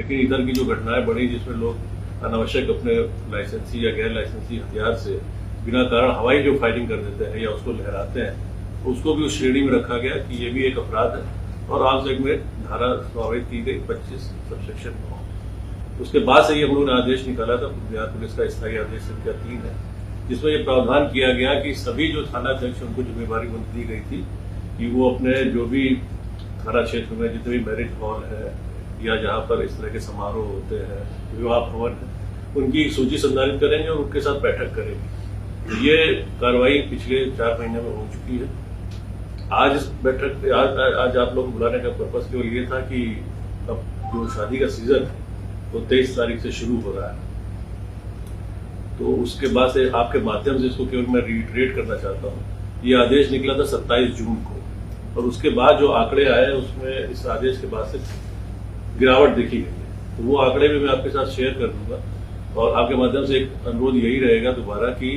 लेकिन इधर की जो घटनाएं बढ़ी जिसमें लोग अनावश्यक अपने लाइसेंसी या गैर लाइसेंसी हथियार से बिना कारण हवाई जो फायरिंग कर देते हैं या उसको लहराते हैं, उसको भी उस श्रेणी में रखा गया कि ये भी एक अपराध है और आर्म्स एक्ट में धारा समावेश की गई 25 सबसेक्शन 9। उसके बाद से ही हम लोगों ने आदेश निकाला था, बिहार पुलिस का स्थायी आदेश संख्या 3 है, जिसमें यह प्रावधान किया गया कि सभी जो थाना अध्यक्ष उनको जिम्मेवारी दी गई थी कि वो अपने जो भी थाना क्षेत्र में जितने भी मैरिज हॉल है या जहां पर इस तरह के समारोह होते हैं, विवाह भवन है, उनकी सूची संचालित करेंगे और उनके साथ बैठक करेंगे। तो ये कार्रवाई पिछले 4 महीने में हो चुकी है। आज इस बैठक आज आप लोग बुलाने का पर्पज केवल ये था कि अब जो शादी का सीजन है वो 23 तारीख से शुरू हो रहा है, तो उसके बाद से आपके माध्यम से इसको केवल मैं रिट्रेट करना चाहता हूँ। ये आदेश निकला था 27 जून को और उसके बाद जो आंकड़े आए उसमें इस आदेश के बाद से गिरावट देखी गई है, तो वो आंकड़े भी मैं आपके साथ शेयर कर दूंगा। और आपके माध्यम से एक अनुरोध यही रहेगा दोबारा कि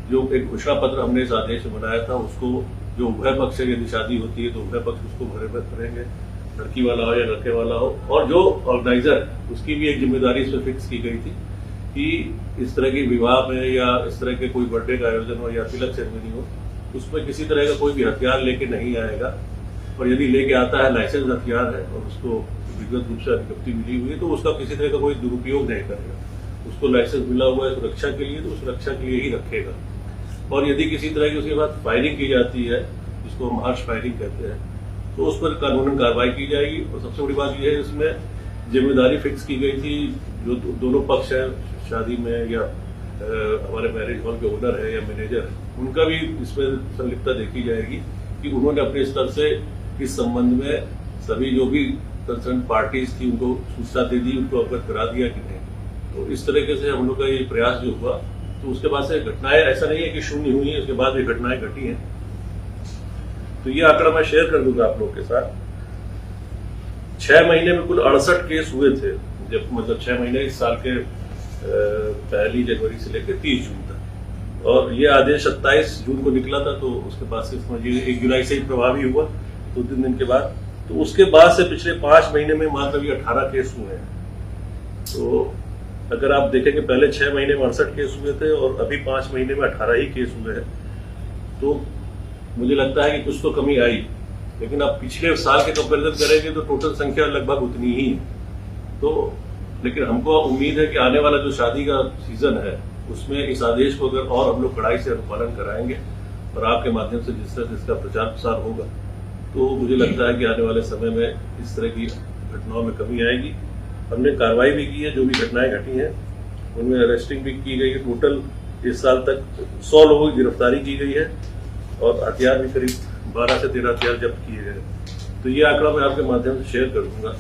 जो एक घोषणा पत्र हमने इस आदेश में बनाया था उसको जो उभय पक्ष से यदि शादी होती है तो उभय पक्ष उसको करेंगे, लड़की वाला हो या लड़के वाला हो, और जो ऑर्गेनाइजर उसकी भी एक जिम्मेदारी इसमें फिक्स की गई थी कि इस तरह के विवाह में या इस तरह के कोई बर्थडे का आयोजन हो या तिलक सेरेमनी हो, उसमें किसी तरह का कोई भी हथियार लेके नहीं आएगा, और यदि लेके आता है लाइसेंस हथियार है और उसको विधिवत रूप से अधिकृति मिली हुई है तो उसका किसी तरह का कोई दुरुपयोग नहीं करेगा। उसको लाइसेंस मिला हुआ है सुरक्षा के लिए तो सुरक्षा के लिए ही रखेगा। और यदि किसी तरह की उसके बाद फायरिंग की जाती है, जिसको हम हार्श फायरिंग कहते हैं, तो उस पर कानूनन कार्रवाई की जाएगी। और सबसे बड़ी बात यह है इसमें जिम्मेदारी फिक्स की गई थी, जो दोनों पक्ष हैं शादी में या हमारे मैरिज हॉल के ओनर है या मैनेजर है, उनका भी इसमें संलिप्तता देखी जाएगी कि उन्होंने अपने स्तर से इस संबंध में सभी जो भी कंसर्न पार्टीज थी उनको सूचना दे दी, उनको अवगत करा दिया कि नहीं। तो इस तरीके से हम लोग का ये प्रयास जो हुआ, तो उसके बाद से घटनाएं ऐसा नहीं है कि शून्य हुई है, उसके बाद भी घटनाएं घटी हैं। तो ये आंकड़ा मैं शेयर कर दूंगा आप लोग के साथ। 6 महीने में कुल 68 केस हुए थे, जब मतलब 6 महीने इस साल के 1 जनवरी से लेकर 30 जून तक। और ये आदेश 27 जून को निकला था, तो उसके बाद से समझिए 1 जुलाई से ही प्रभावी हुआ 2-3 दिन के बाद। तो उसके बाद से पिछले 5 महीने में मात्र भी 18 केस हुए हैं। तो अगर आप देखेंगे पहले 6 महीने में 68 केस हुए थे और अभी 5 महीने में 18 ही केस हुए हैं, तो मुझे लगता है कि कुछ तो कमी आई। लेकिन आप पिछले साल के कंपैरिजन करेंगे तो टोटल संख्या लगभग उतनी ही है। तो लेकिन हमको उम्मीद है कि आने वाला जो शादी का सीजन है उसमें इस आदेश को अगर और हम लोग कड़ाई से अनुपालन कराएंगे और आपके माध्यम से जिस तरह से इसका प्रचार प्रसार होगा, तो मुझे लगता है कि आने वाले समय में इस तरह की घटनाओं में कमी आएगी। हमने कार्रवाई भी की है, जो भी घटनाएं घटी हैं उनमें अरेस्टिंग भी की गई है। टोटल इस साल तक 100 लोगों की गिरफ्तारी की गई है और हथियार भी करीब 12 से 13 हथियार जब्त किए गए। तो ये आंकड़ा मैं आपके माध्यम से शेयर कर दूंगा।